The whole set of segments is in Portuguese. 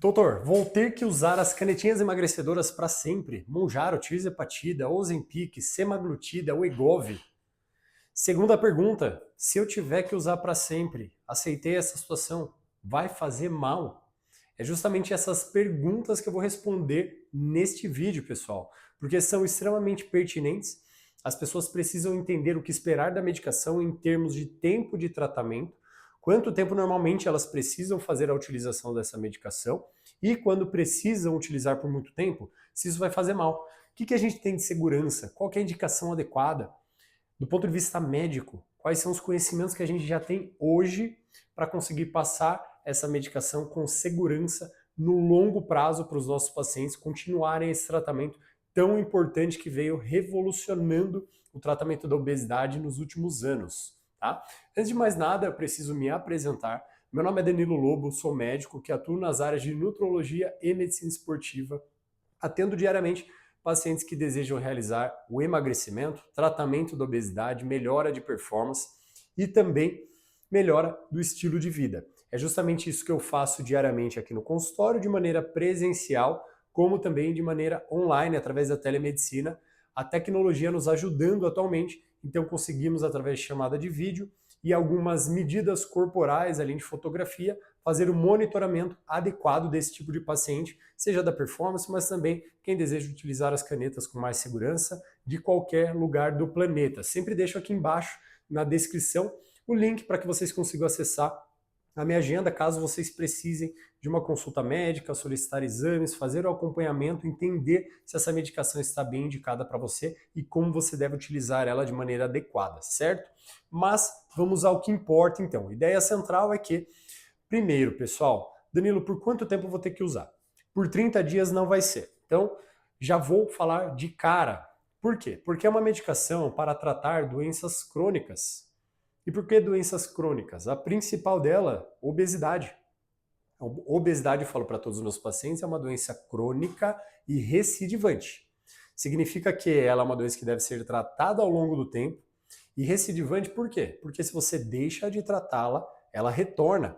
Doutor, vou ter que usar as canetinhas emagrecedoras para sempre. Mounjaro, tirzepatida, Ozempic, semaglutida, Wegovy. Segunda pergunta, se eu tiver que usar para sempre, aceitei essa situação, vai fazer mal? É justamente essas perguntas que eu vou responder neste vídeo, pessoal, porque são extremamente pertinentes. As pessoas precisam entender o que esperar da medicação em termos de tempo de tratamento, quanto tempo normalmente elas precisam fazer a utilização dessa medicação e quando precisam utilizar por muito tempo, se isso vai fazer mal. O que a gente tem de segurança? Qual que é a indicação adequada? Do ponto de vista médico, quais são os conhecimentos que a gente já tem hoje para conseguir passar essa medicação com segurança no longo prazo para os nossos pacientes continuarem esse tratamento tão importante que veio revolucionando o tratamento da obesidade nos últimos anos. Tá? Antes de mais nada, eu preciso me apresentar. Meu nome é Danilo Lobo, sou médico que atuo nas áreas de nutrologia e medicina esportiva, atendo diariamente pacientes que desejam realizar o emagrecimento, tratamento da obesidade, melhora de performance e também melhora do estilo de vida. É justamente isso que eu faço diariamente aqui no consultório, de maneira presencial, como também de maneira online, através da telemedicina, a tecnologia nos ajudando atualmente, então conseguimos, através de chamada de vídeo e algumas medidas corporais, além de fotografia, fazer o monitoramento adequado desse tipo de paciente, seja da performance, mas também quem deseja utilizar as canetas com mais segurança de qualquer lugar do planeta. Sempre deixo aqui embaixo na descrição o link para que vocês consigam acessar a minha agenda, caso vocês precisem de uma consulta médica, solicitar exames, fazer o acompanhamento, entender se essa medicação está bem indicada para você e como você deve utilizar ela de maneira adequada, certo? Mas vamos ao que importa então. A ideia central é que, primeiro, pessoal, Danilo, por quanto tempo eu vou ter que usar? Por 30 dias não vai ser. Então, já vou falar de cara. Por quê? Porque é uma medicação para tratar doenças crônicas. E por que doenças crônicas? A principal dela, obesidade. A obesidade, eu falo para todos os meus pacientes, é uma doença crônica e recidivante. Significa que ela é uma doença que deve ser tratada ao longo do tempo. E recidivante por quê? Porque se você deixa de tratá-la, ela retorna.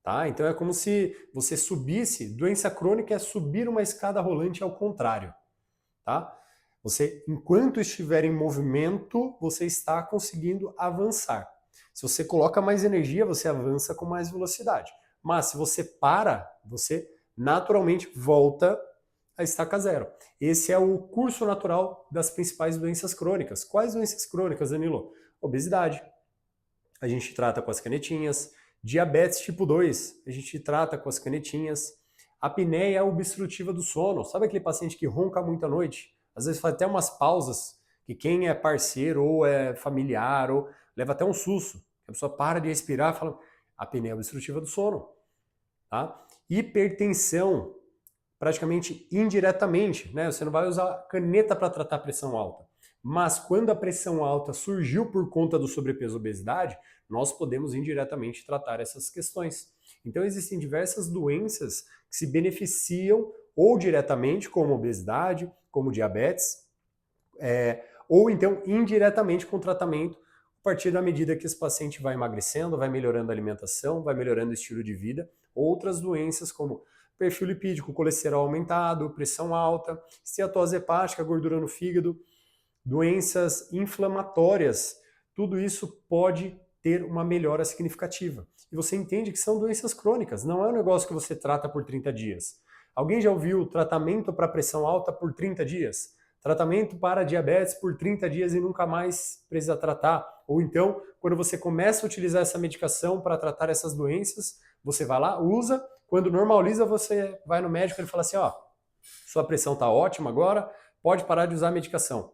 Tá? Então é como se você subisse, doença crônica é subir uma escada rolante ao contrário. Tá? Você, enquanto estiver em movimento, você está conseguindo avançar. Se você coloca mais energia, você avança com mais velocidade. Mas se você para, você naturalmente volta a estaca zero. Esse é o curso natural das principais doenças crônicas. Quais doenças crônicas, Danilo? Obesidade. A gente trata com as canetinhas. Diabetes tipo 2, a gente trata com as canetinhas. Apneia obstrutiva do sono. Sabe aquele paciente que ronca muito à noite? Às vezes faz até umas pausas que quem é parceiro ou é familiar ou leva até um susto. A pessoa para de respirar e fala apneia obstrutiva do sono. Tá? Hipertensão, praticamente indiretamente, né? Você não vai usar caneta para tratar pressão alta. Mas quando a pressão alta surgiu por conta do sobrepeso e obesidade, nós podemos indiretamente tratar essas questões. Então existem diversas doenças que se beneficiam ou diretamente, como obesidade, como diabetes, ou então indiretamente com tratamento a partir da medida que esse paciente vai emagrecendo, vai melhorando a alimentação, vai melhorando o estilo de vida. Outras doenças como perfil lipídico, colesterol aumentado, pressão alta, esteatose hepática, gordura no fígado, doenças inflamatórias, tudo isso pode ter uma melhora significativa. E você entende que são doenças crônicas, não é um negócio que você trata por 30 dias. Alguém já ouviu tratamento para pressão alta por 30 dias? Tratamento para diabetes por 30 dias e nunca mais precisa tratar? Ou então, quando você começa a utilizar essa medicação para tratar essas doenças, você vai lá, usa, quando normaliza, você vai no médico e ele fala assim, ó, sua pressão está ótima agora, pode parar de usar a medicação. O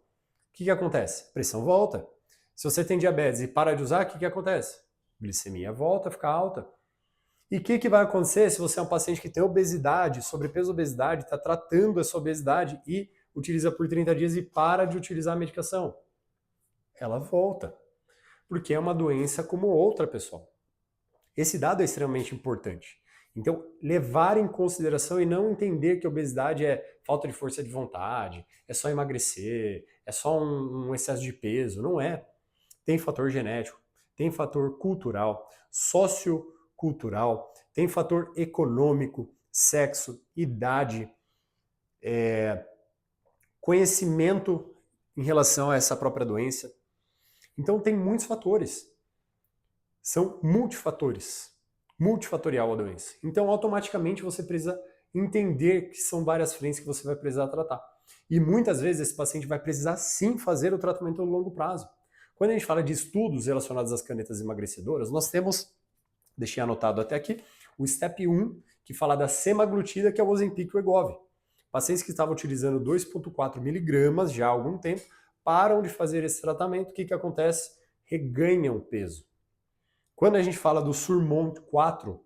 que acontece? Pressão volta. Se você tem diabetes e para de usar, o que acontece? Glicemia volta a ficar alta. E o que vai acontecer se você é um paciente que tem obesidade, sobrepeso obesidade, está tratando essa obesidade e utiliza por 30 dias e para de utilizar a medicação? Ela volta. Porque é uma doença como outra, pessoal. Esse dado é extremamente importante. Então, levar em consideração e não entender que a obesidade é falta de força de vontade, é só emagrecer, é só um excesso de peso. Não é. Tem fator genético, tem fator cultural, sociocultural, tem fator econômico, sexo, idade, conhecimento em relação a essa própria doença. Então tem muitos fatores. São multifatores. Multifatorial a doença. Então automaticamente você precisa entender que são várias frentes que você vai precisar tratar. E muitas vezes esse paciente vai precisar sim fazer o tratamento a longo prazo. Quando a gente fala de estudos relacionados às canetas emagrecedoras, nós temos, deixei anotado até aqui, o STEP 1, que fala da semaglutida, que é o Ozempic e o Wegovy. Pacientes que estavam utilizando 2,4 miligramas já há algum tempo, param de fazer esse tratamento, o que acontece? Reganham peso. Quando a gente fala do Surmont 4,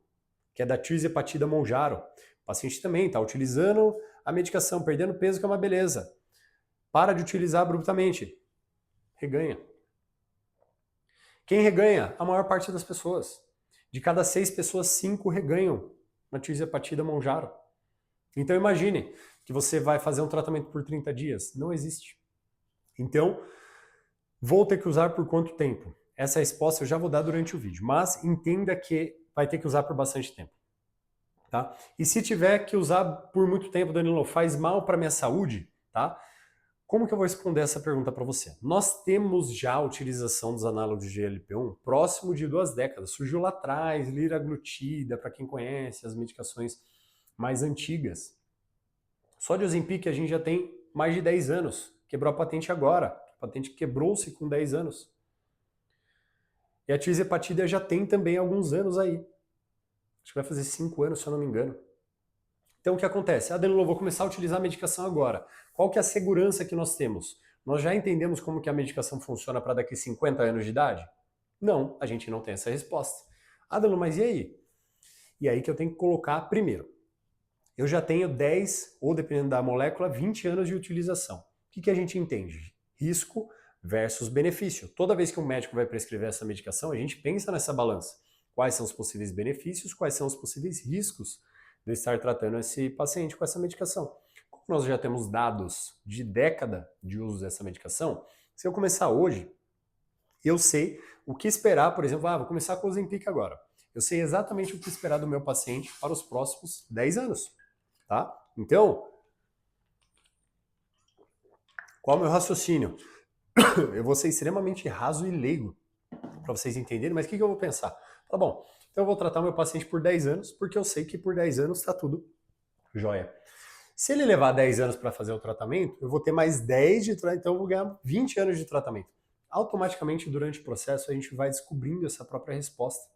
que é da tirzepatida Mounjaro, o paciente também está utilizando a medicação, perdendo peso, que é uma beleza. Para de utilizar abruptamente. Reganha. Quem reganha? A maior parte das pessoas. De cada 6 pessoas, 5 reganham na tirzepatida Mounjaro. Então imagine que você vai fazer um tratamento por 30 dias. Não existe. Então, vou ter que usar por quanto tempo? Essa resposta eu já vou dar durante o vídeo, mas entenda que vai ter que usar por bastante tempo. Tá? E se tiver que usar por muito tempo, Danilo, faz mal para minha saúde? Tá? Como que eu vou responder essa pergunta para você? Nós temos já a utilização dos análogos de GLP-1 próximo de 2 décadas. Surgiu lá atrás, liraglutida, para quem conhece, as medicações mais antigas. Só de Ozempic a gente já tem mais de 10 anos. Quebrou a patente agora. A patente quebrou-se com 10 anos. E a tirzepatida já tem também alguns anos aí. Acho que vai fazer 5 anos, se eu não me engano. Então o que acontece? Danilo, eu vou começar a utilizar a medicação agora. Qual que é a segurança que nós temos? Nós já entendemos como que a medicação funciona para daqui 50 anos de idade? Não, a gente não tem essa resposta. Danilo, mas e aí? E aí que eu tenho que colocar primeiro. Eu já tenho 10, ou dependendo da molécula, 20 anos de utilização. O que a gente entende? Risco versus benefício. Toda vez que um médico vai prescrever essa medicação, a gente pensa nessa balança. Quais são os possíveis benefícios, quais são os possíveis riscos de estar tratando esse paciente com essa medicação. Como nós já temos dados de década de uso dessa medicação, se eu começar hoje, eu sei o que esperar, por exemplo, vou começar com o Ozempic agora. Eu sei exatamente o que esperar do meu paciente para os próximos 10 anos. Tá? Então, qual é o meu raciocínio? Eu vou ser extremamente raso e leigo para vocês entenderem, mas o que eu vou pensar? Tá bom, então eu vou tratar o meu paciente por 10 anos, porque eu sei que por 10 anos está tudo jóia. Se ele levar 10 anos para fazer o tratamento, eu vou ter mais 10 de tratamento, então eu vou ganhar 20 anos de tratamento. Automaticamente, durante o processo, a gente vai descobrindo essa própria resposta,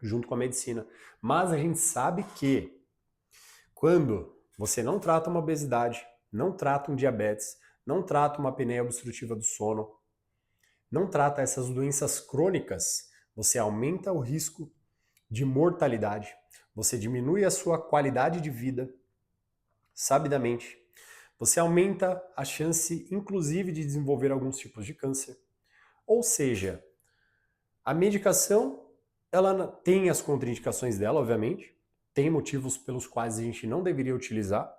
junto com a medicina. Mas a gente sabe que quando você não trata uma obesidade, não trata um diabetes, não trata uma apneia obstrutiva do sono, não trata essas doenças crônicas, você aumenta o risco de mortalidade, você diminui a sua qualidade de vida sabidamente, você aumenta a chance, inclusive, de desenvolver alguns tipos de câncer. Ou seja, a medicação, ela tem as contraindicações dela, obviamente, tem motivos pelos quais a gente não deveria utilizar,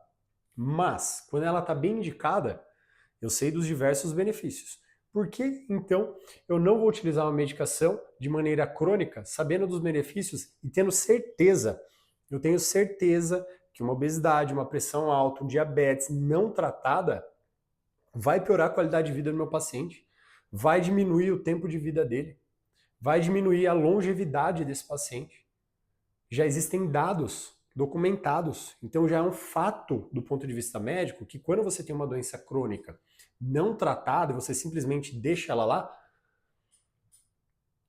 mas quando ela está bem indicada, eu sei dos diversos benefícios. Por que, então, eu não vou utilizar uma medicação de maneira crônica, sabendo dos benefícios e tendo certeza, eu tenho certeza que uma obesidade, uma pressão alta, um diabetes não tratada vai piorar a qualidade de vida do meu paciente, vai diminuir o tempo de vida dele, vai diminuir a longevidade desse paciente. Já existem dados documentados, então já é um fato do ponto de vista médico que quando você tem uma doença crônica não tratada, você simplesmente deixa ela lá,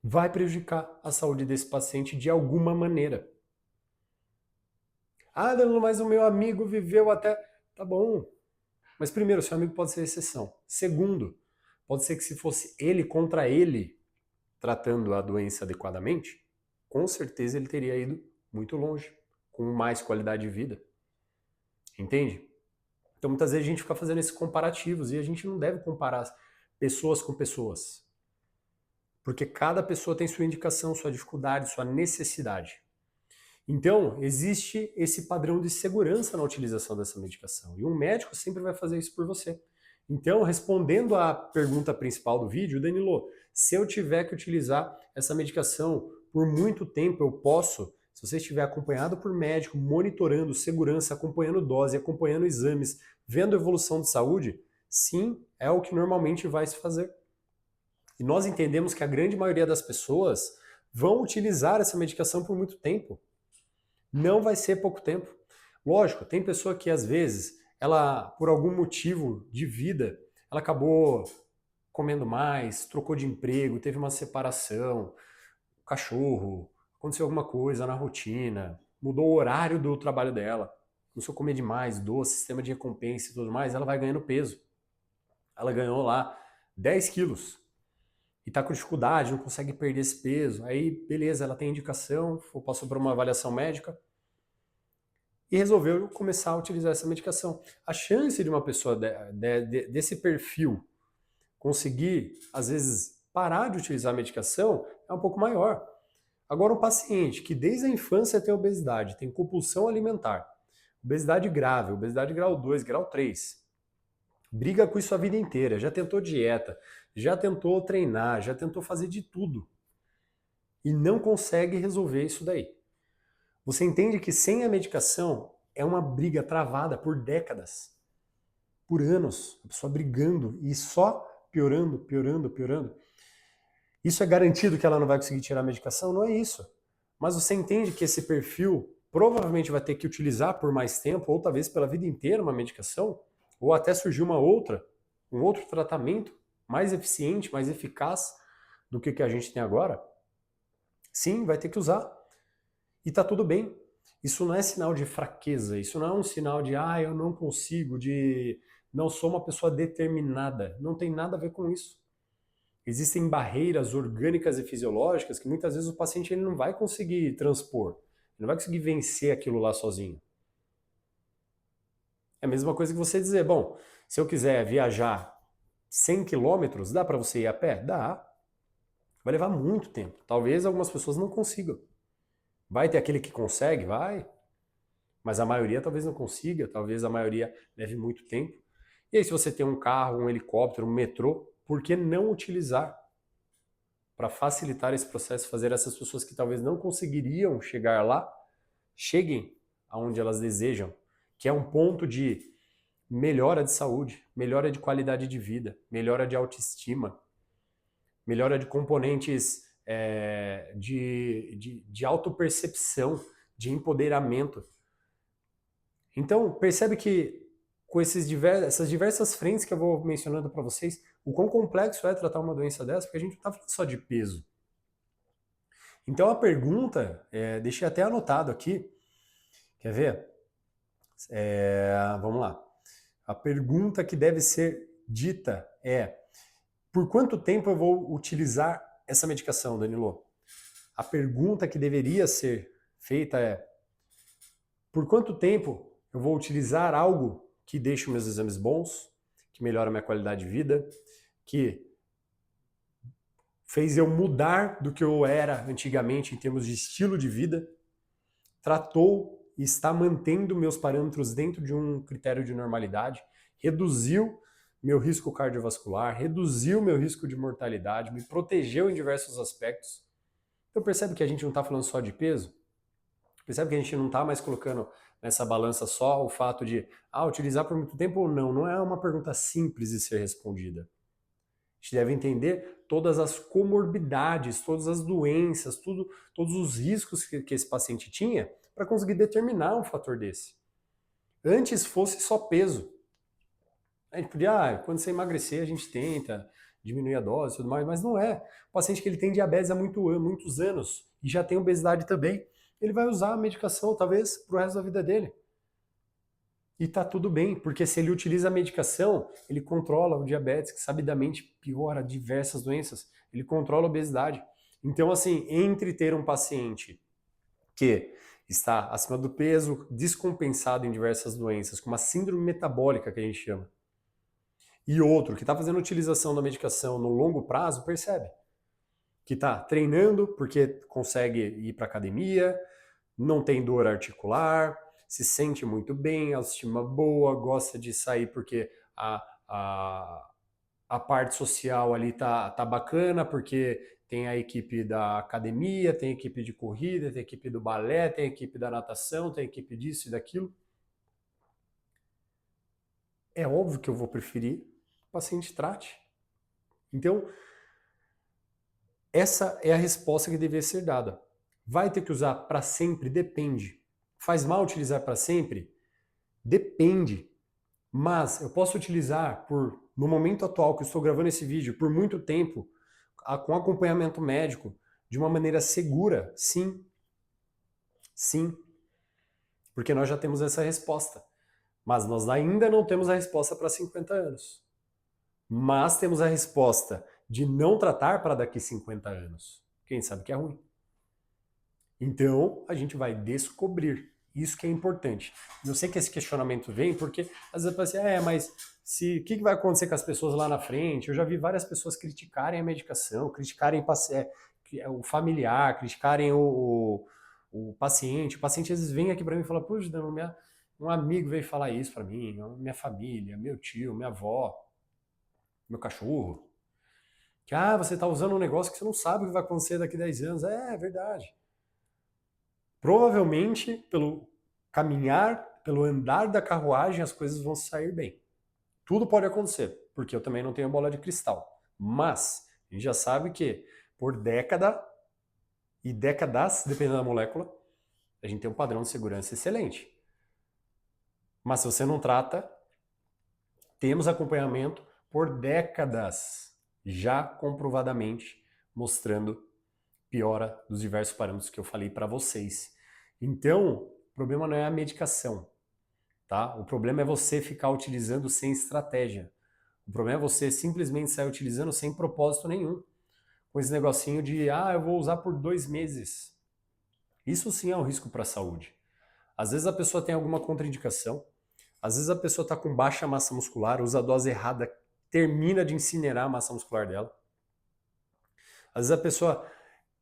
vai prejudicar a saúde desse paciente de alguma maneira. Danilo, mas o meu amigo viveu até... Tá bom, mas primeiro, seu amigo pode ser exceção. Segundo, pode ser que se fosse ele contra ele tratando a doença adequadamente, com certeza ele teria ido muito longe, com mais qualidade de vida. Entende? Então muitas vezes a gente fica fazendo esses comparativos e a gente não deve comparar pessoas com pessoas. Porque cada pessoa tem sua indicação, sua dificuldade, sua necessidade. Então, existe esse padrão de segurança na utilização dessa medicação. E um médico sempre vai fazer isso por você. Então, respondendo à pergunta principal do vídeo, Danilo, se eu tiver que utilizar essa medicação por muito tempo, eu posso se você estiver acompanhado por médico, monitorando segurança, acompanhando dose, acompanhando exames, vendo evolução de saúde, sim, é o que normalmente vai se fazer. E nós entendemos que a grande maioria das pessoas vão utilizar essa medicação por muito tempo. Não vai ser pouco tempo. Lógico, tem pessoa que às vezes, ela, por algum motivo de vida, ela acabou comendo mais, trocou de emprego, teve uma separação, cachorro, aconteceu alguma coisa na rotina, mudou o horário do trabalho dela, começou a comer demais, doce, sistema de recompensa e tudo mais, ela vai ganhando peso. Ela ganhou lá 10 quilos e tá com dificuldade, não consegue perder esse peso. Aí, beleza, ela tem indicação, passou por uma avaliação médica e resolveu começar a utilizar essa medicação. A chance de uma pessoa desse perfil conseguir, às vezes, parar de utilizar a medicação é um pouco maior. Agora, um paciente que desde a infância tem obesidade, tem compulsão alimentar, obesidade grave, obesidade grau 2, grau 3, briga com isso a vida inteira, já tentou dieta, já tentou treinar, já tentou fazer de tudo e não consegue resolver isso daí. Você entende que sem a medicação é uma briga travada por décadas, por anos, a pessoa brigando e só piorando, piorando, piorando. Isso é garantido que ela não vai conseguir tirar a medicação? Não é isso. Mas você entende que esse perfil provavelmente vai ter que utilizar por mais tempo, ou talvez pela vida inteira, uma medicação, ou até surgir um outro tratamento mais eficiente, mais eficaz do que a gente tem agora? Sim, vai ter que usar. E tá tudo bem. Isso não é sinal de fraqueza, isso não é um sinal de eu não consigo, de não sou uma pessoa determinada. Não tem nada a ver com isso. Existem barreiras orgânicas e fisiológicas que muitas vezes o paciente ele não vai conseguir transpor, ele não vai conseguir vencer aquilo lá sozinho. É a mesma coisa que você dizer, bom, se eu quiser viajar 100 quilômetros, dá para você ir a pé? Dá. Vai levar muito tempo. Talvez algumas pessoas não consigam. Vai ter aquele que consegue? Vai. Mas a maioria talvez não consiga, talvez a maioria leve muito tempo. E aí se você tem um carro, um helicóptero, um metrô, por que não utilizar para facilitar esse processo, fazer essas pessoas que talvez não conseguiriam chegar lá, cheguem aonde elas desejam, que é um ponto de melhora de saúde, melhora de qualidade de vida, melhora de autoestima, melhora de componentes de autopercepção, de empoderamento. Então, percebe que com essas diversas frentes que eu vou mencionando para vocês, o quão complexo é tratar uma doença dessa, porque a gente não está falando só de peso. Então a pergunta, deixei até anotado aqui, quer ver? Vamos lá. A pergunta que deve ser dita é: por quanto tempo eu vou utilizar essa medicação, Danilo? A pergunta que deveria ser feita é: por quanto tempo eu vou utilizar algo que deixe meus exames bons, que melhora a minha qualidade de vida, que fez eu mudar do que eu era antigamente em termos de estilo de vida, tratou e está mantendo meus parâmetros dentro de um critério de normalidade, reduziu meu risco cardiovascular, reduziu meu risco de mortalidade, me protegeu em diversos aspectos. Então percebe que a gente não está falando só de peso? Percebe que a gente não está mais colocando nessa balança só o fato de utilizar por muito tempo ou não? Não é uma pergunta simples de ser respondida. A gente deve entender todas as comorbidades, todas as doenças, todos os riscos que esse paciente tinha para conseguir determinar um fator desse. Antes fosse só peso. A gente podia, quando você emagrecer, a gente tenta diminuir a dose e tudo mais, mas não é. O paciente que ele tem diabetes há muitos anos e já tem obesidade também, ele vai usar a medicação talvez pro resto da vida dele. E tá tudo bem, porque se ele utiliza a medicação, ele controla o diabetes, que sabidamente piora diversas doenças, ele controla a obesidade. Então, assim, entre ter um paciente que está acima do peso, descompensado em diversas doenças, com uma síndrome metabólica que a gente chama, e outro que está fazendo utilização da medicação no longo prazo, percebe que está treinando porque consegue ir para academia, não tem dor articular, se sente muito bem, autoestima boa, gosta de sair porque a parte social ali tá bacana, porque tem a equipe da academia, tem a equipe de corrida, tem a equipe do balé, tem a equipe da natação, tem a equipe disso e daquilo. É óbvio que eu vou preferir que o paciente trate. Então, essa é a resposta que deveria ser dada. Vai ter que usar para sempre? Depende. Faz mal utilizar para sempre? Depende. Mas eu posso utilizar no momento atual que eu estou gravando esse vídeo, por muito tempo, com acompanhamento médico, de uma maneira segura? Sim. Sim. Porque nós já temos essa resposta. Mas nós ainda não temos a resposta para 50 anos. Mas temos a resposta de não tratar para daqui 50 anos. Quem sabe que é ruim. Então, a gente vai descobrir. Isso que é importante. Eu sei que esse questionamento vem porque às vezes você fala assim, mas o que vai acontecer com as pessoas lá na frente? Eu já vi várias pessoas criticarem a medicação, criticarem o familiar, criticarem o paciente. O paciente às vezes vem aqui para mim e fala, puxa, um amigo veio falar isso para mim, minha família, meu tio, minha avó, meu cachorro. Que, você está usando um negócio que você não sabe o que vai acontecer daqui 10 anos. É verdade. Provavelmente, pelo caminhar, pelo andar da carruagem, as coisas vão sair bem. Tudo pode acontecer, porque eu também não tenho bola de cristal. Mas, a gente já sabe que por década e décadas, dependendo da molécula, a gente tem um padrão de segurança excelente. Mas se você não trata, temos acompanhamento por décadas, já comprovadamente, mostrando piora dos diversos parâmetros que eu falei para vocês. Então, o problema não é a medicação, tá? O problema é você ficar utilizando sem estratégia. O problema é você simplesmente sair utilizando sem propósito nenhum. Com esse negocinho de, eu vou usar por 2 meses. Isso sim é um risco para a saúde. Às vezes a pessoa tem alguma contraindicação, às vezes a pessoa está com baixa massa muscular, usa a dose errada, termina de incinerar a massa muscular dela. Às vezes a pessoa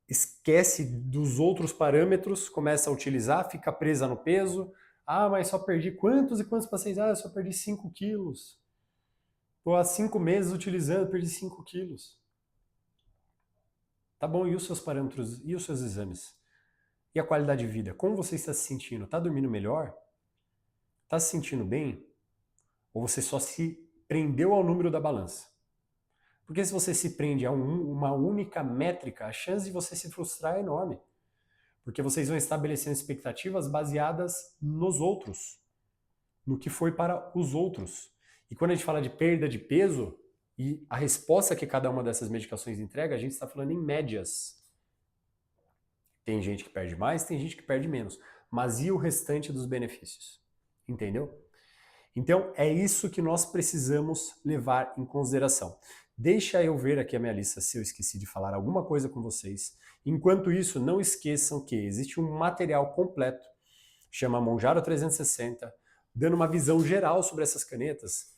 esquece dos outros parâmetros, começa a utilizar, fica presa no peso. Mas só perdi quantos e quantos pacientes? Eu só perdi 5 quilos. Pô, há 5 meses utilizando, perdi 5 quilos. Tá bom, e os seus parâmetros? E os seus exames? E a qualidade de vida? Como você está se sentindo? Tá dormindo melhor? Tá se sentindo bem? Ou você só se prendeu ao número da balança? Porque se você se prende a uma única métrica, a chance de você se frustrar é enorme. Porque vocês vão estabelecendo expectativas baseadas nos outros, no que foi para os outros. E quando a gente fala de perda de peso, e a resposta que cada uma dessas medicações entrega, a gente está falando em médias. Tem gente que perde mais, tem gente que perde menos. Mas e o restante dos benefícios? Entendeu? Então, é isso que nós precisamos levar em consideração. Deixa eu ver aqui a minha lista se eu esqueci de falar alguma coisa com vocês. Enquanto isso, não esqueçam que existe um material completo, chama Mounjaro 360, dando uma visão geral sobre essas canetas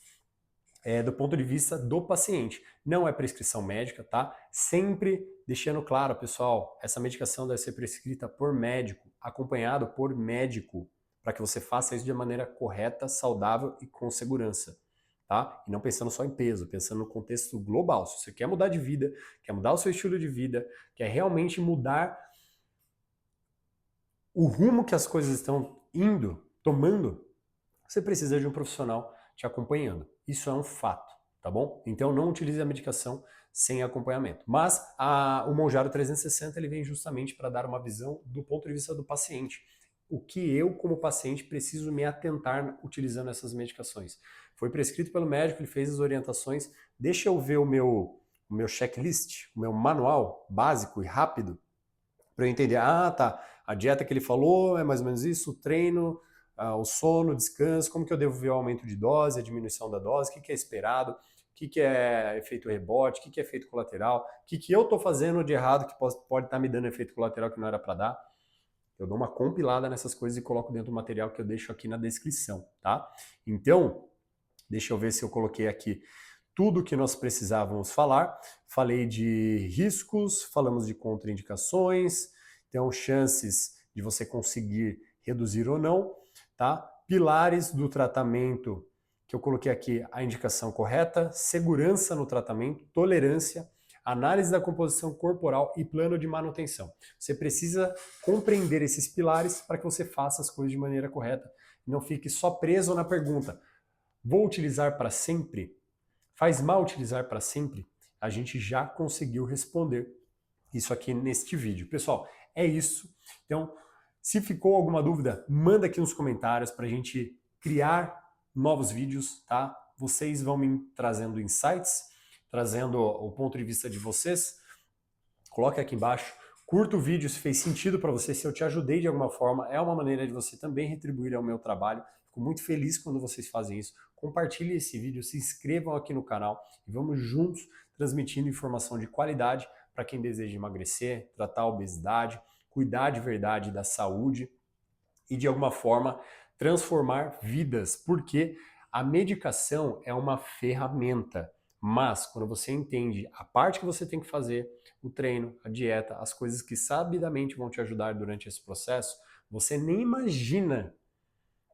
do ponto de vista do paciente. Não é prescrição médica, tá? Sempre deixando claro, pessoal, essa medicação deve ser prescrita por médico, acompanhado por médico, para que você faça isso de maneira correta, saudável e com segurança, tá? E não pensando só em peso, pensando no contexto global. Se você quer mudar de vida, quer mudar o seu estilo de vida, quer realmente mudar o rumo que as coisas estão tomando, você precisa de um profissional te acompanhando. Isso é um fato, tá bom? Então não utilize a medicação sem acompanhamento. Mas o Mounjaro 360 ele vem justamente para dar uma visão do ponto de vista do paciente. O que eu, como paciente, preciso me atentar utilizando essas medicações. Foi prescrito pelo médico, ele fez as orientações. Deixa eu ver o meu checklist, o meu manual básico e rápido, para eu entender. Tá, a dieta que ele falou é mais ou menos isso, o treino, o sono, o descanso, como que eu devo ver o aumento de dose, a diminuição da dose, o que é esperado, o que é efeito rebote, o que é efeito colateral, o que eu estou fazendo de errado que pode estar me dando efeito colateral que não era para dar. Eu dou uma compilada nessas coisas e coloco dentro do material que eu deixo aqui na descrição, tá? Então, deixa eu ver se eu coloquei aqui tudo que nós precisávamos falar. Falei de riscos, falamos de contraindicações, então chances de você conseguir reduzir ou não, tá? Pilares do tratamento, que eu coloquei aqui a indicação correta, segurança no tratamento, tolerância, análise da composição corporal e plano de manutenção. Você precisa compreender esses pilares para que você faça as coisas de maneira correta. Não fique só preso na pergunta: vou utilizar para sempre? Faz mal utilizar para sempre? A gente já conseguiu responder isso aqui neste vídeo. Pessoal, é isso. Então, se ficou alguma dúvida, manda aqui nos comentários para a gente criar novos vídeos, tá? Vocês vão me trazendo insights, trazendo o ponto de vista de vocês. Coloque aqui embaixo. Curta o vídeo se fez sentido para você, se eu te ajudei de alguma forma. É uma maneira de você também retribuir ao meu trabalho. Fico muito feliz quando vocês fazem isso. Compartilhe esse vídeo, se inscrevam aqui no canal e vamos juntos transmitindo informação de qualidade para quem deseja emagrecer, tratar a obesidade, cuidar de verdade da saúde e de alguma forma transformar vidas, porque a medicação é uma ferramenta, mas quando você entende a parte que você tem que fazer, o treino, a dieta, as coisas que sabidamente vão te ajudar durante esse processo, você nem imagina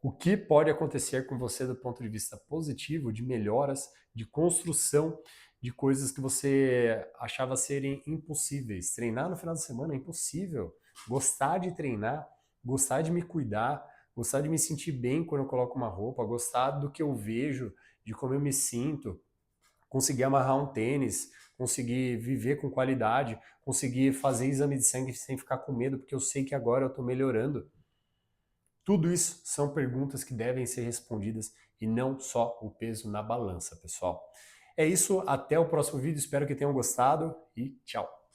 o que pode acontecer com você do ponto de vista positivo, de melhoras, de construção de coisas que você achava serem impossíveis. Treinar no final de semana é impossível. Gostar de treinar, gostar de me cuidar, gostar de me sentir bem quando eu coloco uma roupa, gostar do que eu vejo, de como eu me sinto, conseguir amarrar um tênis, conseguir viver com qualidade, conseguir fazer exame de sangue sem ficar com medo, porque eu sei que agora eu estou melhorando. Tudo isso são perguntas que devem ser respondidas e não só o peso na balança, pessoal. É isso, até o próximo vídeo, espero que tenham gostado e tchau!